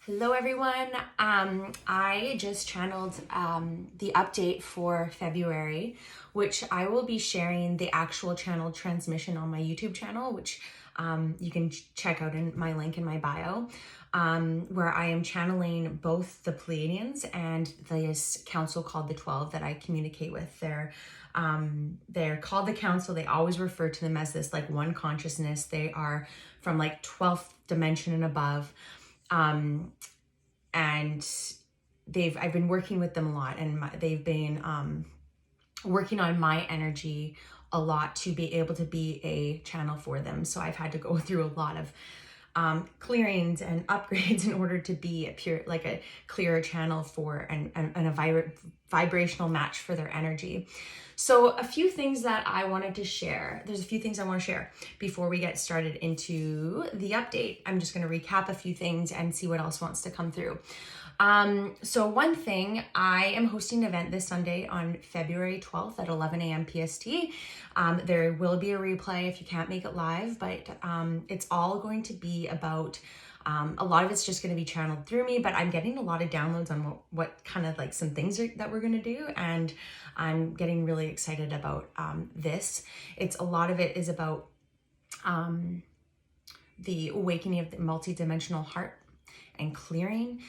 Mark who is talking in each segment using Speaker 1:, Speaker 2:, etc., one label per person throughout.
Speaker 1: Hello everyone. I just channeled the update for February, which I will be sharing the actual channel transmission on my YouTube channel, which you can check out in my link in my bio, where I am channeling both the Pleiadians and this council called the 12 that I communicate with. They're called the council. They always refer to them as this like one consciousness. They are from like 12th dimension and above. And I've been working with them a lot, and they've been working on my energy a lot to be able to be a channel for them. So I've had to go through a lot of clearings and upgrades in order to be a clearer channel for and a vibrational match for their energy. So a few things that I wanted to share. There's a few things I want to share before we get started into the update. I'm just going to recap a few things and see what else wants to come through. So one thing, I am hosting an event this Sunday on February 12th at 11 a.m. PST. There will be a replay if you can't make it live, but it's all going to be about, a lot of it's just going to be channeled through me, but I'm getting a lot of downloads on what kind of like some things that we're going to do. And I'm getting really excited about this. A lot of it is about the awakening of the multidimensional heart and clearing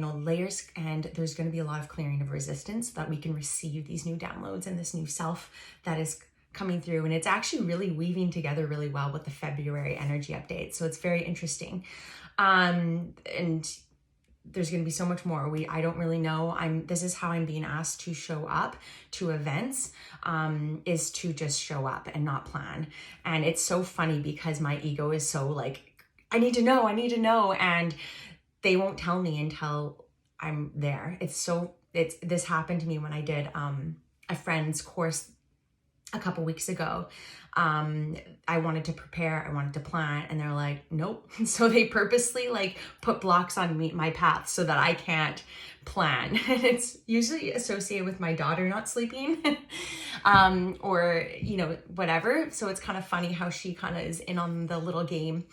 Speaker 1: old layers, and there's going to be a lot of clearing of resistance so that we can receive these new downloads and this new self that is coming through. And it's actually really weaving together really well with the February energy update. So it's very interesting. And there's going to be so much more. I don't really know. This is how I'm being asked to show up to events, is to just show up and not plan. And it's so funny because my ego is so like, I need to know. And they won't tell me until I'm there. This happened to me when I did a friend's course a couple weeks ago. I wanted to prepare, I wanted to plan, and they're like, nope. So they purposely like put blocks on my path so that I can't plan. And it's usually associated with my daughter not sleeping, or, whatever. So it's kind of funny how she kind of is in on the little game.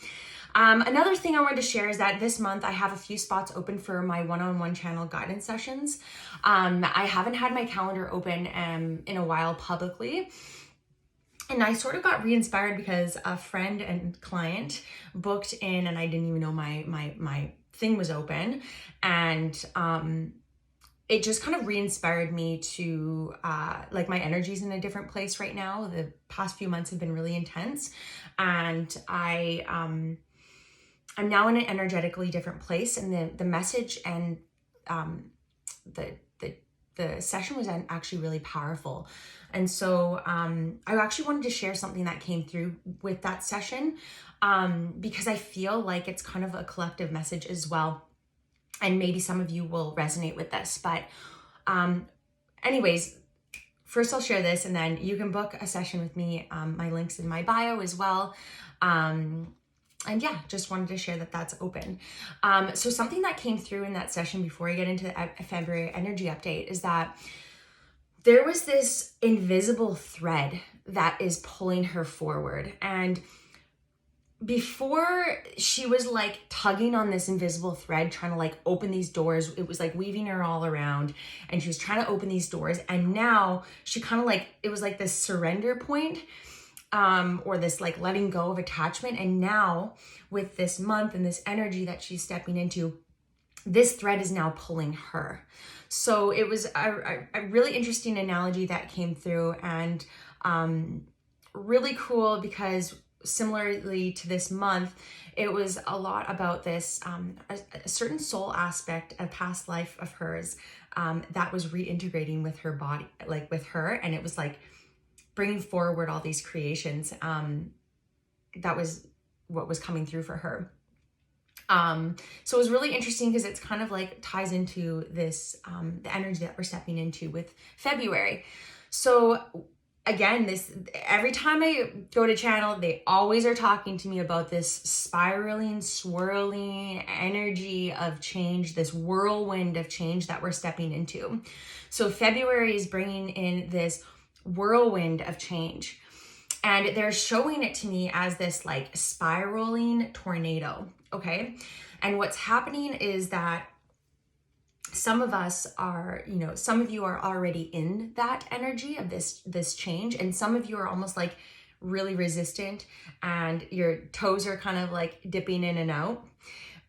Speaker 1: Another thing I wanted to share is that this month I have a few spots open for my one-on-one channel guidance sessions. I haven't had my calendar open in a while publicly. And I sort of got re-inspired because a friend and client booked in and I didn't even know my thing was open. And it just kind of re-inspired me to, like my energy's in a different place right now. The past few months have been really intense. And I'm now in an energetically different place, and the message and the session was actually really powerful. And so I actually wanted to share something that came through with that session, because I feel like it's kind of a collective message as well. And maybe some of you will resonate with this. But anyways, first I'll share this and then you can book a session with me. My link's in my bio as well. And yeah, just wanted to share that that's open. So something that came through in that session before I get into the February energy update is that there was this invisible thread that is pulling her forward. And before, she was like tugging on this invisible thread, trying to like open these doors. It was like weaving her all around and she was trying to open these doors. And now she kind of like, it was like this surrender point, or this like letting go of attachment. And now with this month and this energy that she's stepping into, this thread is now pulling her. So it was a really interesting analogy that came through, and really cool because similarly to this month, it was a lot about this, a certain soul aspect, a past life of hers, that was reintegrating with her body, like with her. And it was like bringing forward all these creations. That was what was coming through for her. So it was really interesting because it's kind of like ties into this, the energy that we're stepping into with February. So again, every time I go to channel, they always are talking to me about this spiraling, swirling energy of change, this whirlwind of change that we're stepping into. So February is bringing in this whirlwind of change. And they're showing it to me as this like spiraling tornado, okay? And what's happening is that some of us are, some of you are already in that energy of this change, and some of you are almost like really resistant, and your toes are kind of like dipping in and out,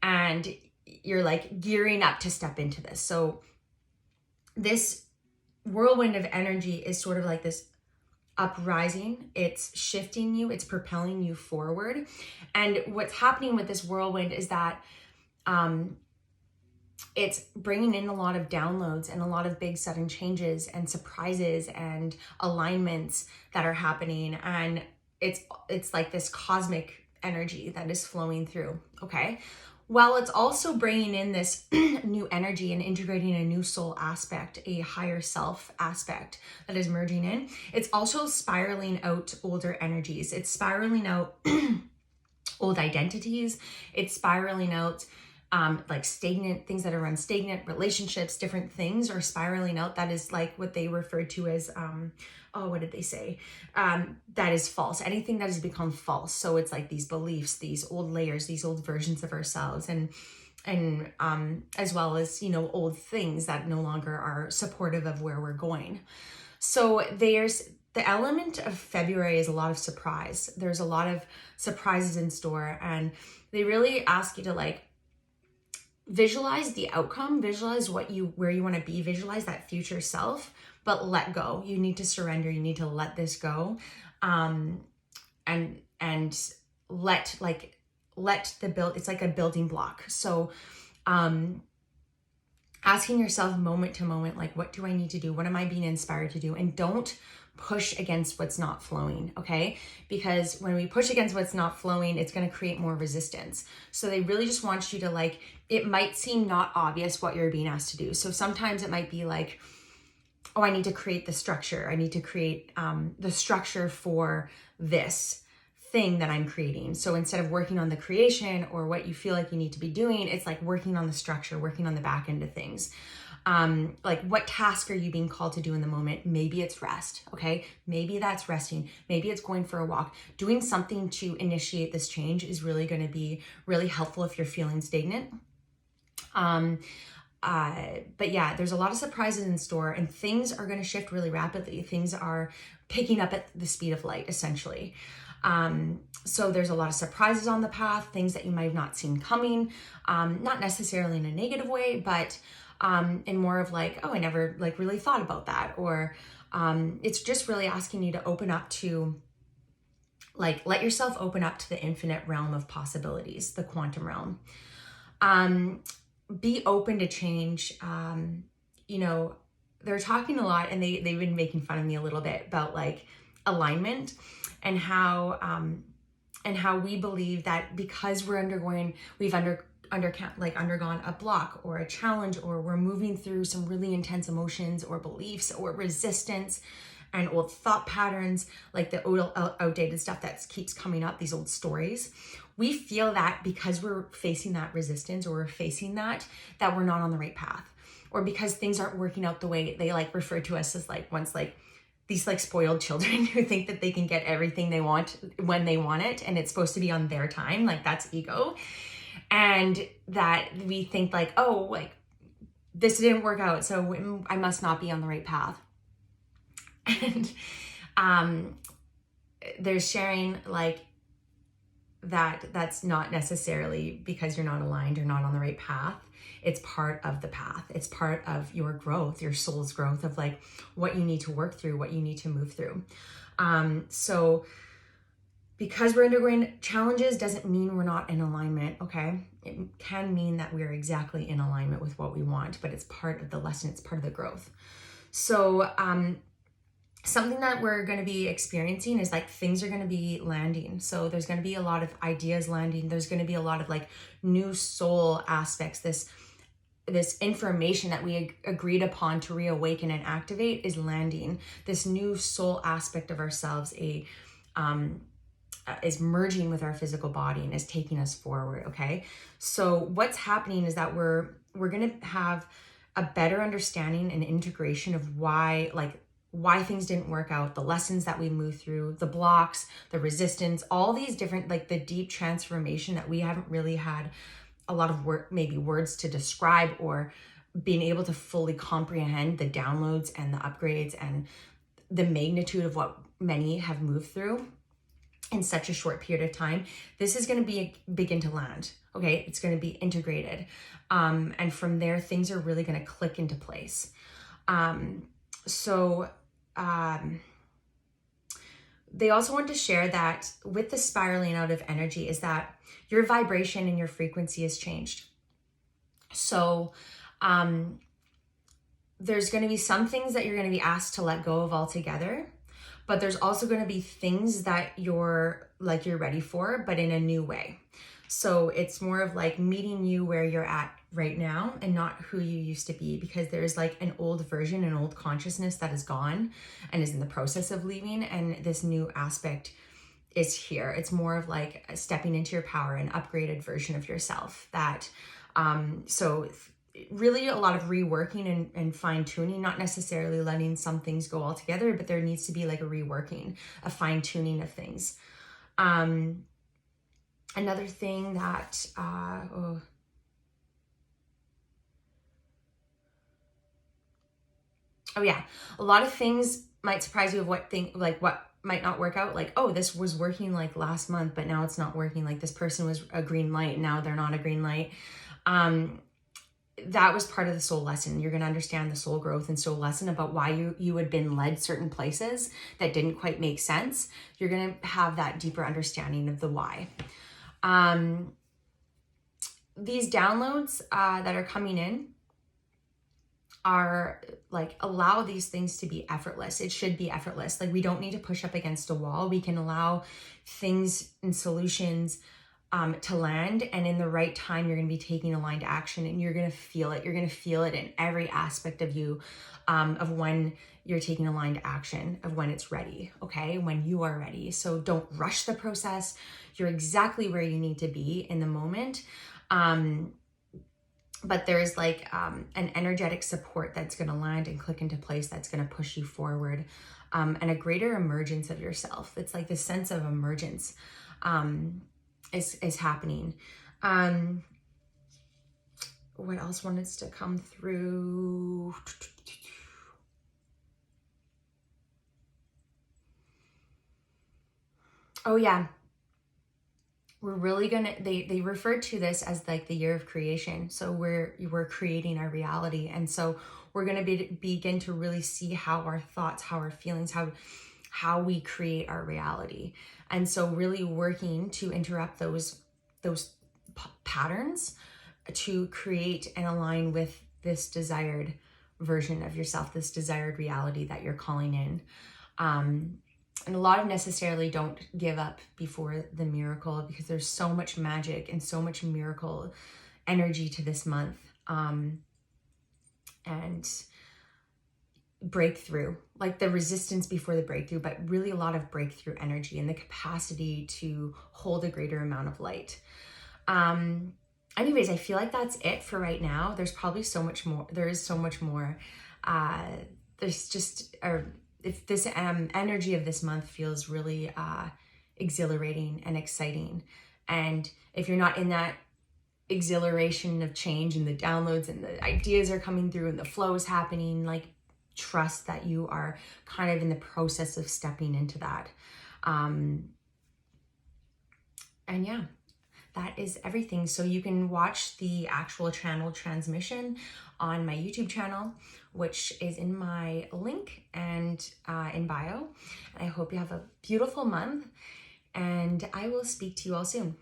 Speaker 1: and you're like gearing up to step into this. So this whirlwind of energy is sort of like this uprising. It's shifting you, it's propelling you forward. And what's happening with this whirlwind is that it's bringing in a lot of downloads and a lot of big sudden changes and surprises and alignments that are happening. And it's like this cosmic energy that is flowing through, okay? While it's also bringing in this new energy and integrating a new soul aspect, a higher self aspect that is merging in, it's also spiraling out older energies. It's spiraling out old identities. It's spiraling out like stagnant things that are run stagnant relationships, different things are spiraling out. That is like what they referred to as, what did they say? That is false. Anything that has become false. So it's like these beliefs, these old layers, these old versions of ourselves, and as well as, old things that no longer are supportive of where we're going. So there's the element of February is a lot of surprise. There's a lot of surprises in store, and they really ask you to like visualize the outcome, visualize where you want to be, visualize that future self, but let go. You need to surrender. You need to let this go, and let the build. It's like a building block. So, asking yourself moment to moment, like, what do I need to do? What am I being inspired to do? And don't push against what's not flowing, okay? Because when we push against what's not flowing, it's going to create more resistance. So they really just want you to like, it might seem not obvious what you're being asked to do. So sometimes it might be like, oh, I need to create the structure. I need to create the structure for this thing that I'm creating. So instead of working on the creation or what you feel like you need to be doing, it's like working on the structure, working on the back end of things. Like what task are you being called to do in the moment? Maybe it's rest, okay? Maybe that's resting. Maybe it's going for a walk. Doing something to initiate this change is really going to be really helpful if you're feeling stagnant. But yeah, there's a lot of surprises in store, and things are going to shift really rapidly. Things are picking up at the speed of light, essentially. So there's a lot of surprises on the path, things that you might have not seen coming, not necessarily in a negative way, but and more of like, oh, I never like really thought about that. Or it's just really asking you to open up to like, let yourself open up to the infinite realm of possibilities, the quantum realm. Be open to change. They're talking a lot, and they've been making fun of me a little bit about like alignment and how we believe that because we've undergone a block or a challenge, or we're moving through some really intense emotions or beliefs or resistance and old thought patterns, like the old outdated stuff that keeps coming up, these old stories. We feel that because we're facing that resistance, or we're facing that we're not on the right path, or because things aren't working out the way they like refer to us as like once like these like spoiled children who think that they can get everything they want when they want it, and it's supposed to be on their time. Like that's ego. And that we think like, oh, like this didn't work out, so I must not be on the right path. And they're sharing like that's not necessarily because you're not aligned or not on the right path. It's part of the path. It's part of your growth, your soul's growth, of like what you need to work through, what you need to move through. So because we're undergoing challenges doesn't mean we're not in alignment, okay? It can mean that we're exactly in alignment with what we want, but it's part of the lesson, it's part of the growth. So something that we're going to be experiencing is like things are going to be landing. So there's going to be a lot of ideas landing. There's going to be a lot of like new soul aspects. This information that we agreed upon to reawaken and activate is landing. This new soul aspect of ourselves is merging with our physical body and is taking us forward, okay? So what's happening is that we're going to have a better understanding and integration of why things didn't work out, the lessons that we moved through, the blocks, the resistance, all these different, like the deep transformation that we haven't really had a lot of maybe words to describe, or being able to fully comprehend the downloads and the upgrades and the magnitude of what many have moved through in such a short period of time. This is going to begin to land. Okay, it's going to be integrated, and from there things are really going to click into place. They also want to share that with the spiraling out of energy is that your vibration and your frequency has changed. So there's going to be some things that you're going to be asked to let go of altogether, but there's also going to be things that you're ready for, but in a new way. So it's more of like meeting you where you're at right now and not who you used to be, because there's like an old version, an old consciousness that is gone and is in the process of leaving. And this new aspect is here. It's more of like stepping into your power, an upgraded version of yourself that, so really a lot of reworking and fine tuning, not necessarily letting some things go altogether, but there needs to be like a reworking, a fine tuning of things. Another thing that, oh yeah, a lot of things might surprise you of what might not work out. Like, oh, this was working like last month, but now it's not working. Like this person was a green light, now they're not a green light. That was part of the soul lesson. You're going to understand the soul growth and soul lesson about why you had been led certain places that didn't quite make sense. You're going to have that deeper understanding of the why. These downloads that are coming in are like, allow these things to be effortless. It should be effortless. Like we don't need to push up against a wall. We can allow things and solutions to land, and in the right time, you're going to be taking aligned action, and you're going to feel it. You're going to feel it in every aspect of you, of when you're taking aligned action, of when it's ready, okay? When you are ready. So don't rush the process. You're exactly where you need to be in the moment. But there's like an energetic support that's going to land and click into place, that's going to push you forward, and a greater emergence of yourself. It's like this sense of emergence is happening. What else wanted to come through? Oh yeah. We're really gonna, they refer to this as like the year of creation. So we're creating our reality. And so we're gonna begin to really see how our thoughts, how our feelings, how we create our reality. And so really working to interrupt those patterns to create and align with this desired version of yourself, this desired reality that you're calling in. And a lot of necessarily don't give up before the miracle, because there's so much magic and so much miracle energy to this month. And breakthrough, like the resistance before the breakthrough, but really a lot of breakthrough energy and the capacity to hold a greater amount of light. Anyways, I feel like that's it for right now. There's probably so much more. There is so much more. There's just if this energy of this month feels really exhilarating and exciting, and if you're not in that exhilaration of change and the downloads and the ideas are coming through and the flow is happening, like trust that you are kind of in the process of stepping into that. And yeah, that is everything. So you can watch the actual channel transmission on my YouTube channel, which is in my link and in bio. And I hope you have a beautiful month, and I will speak to you all soon.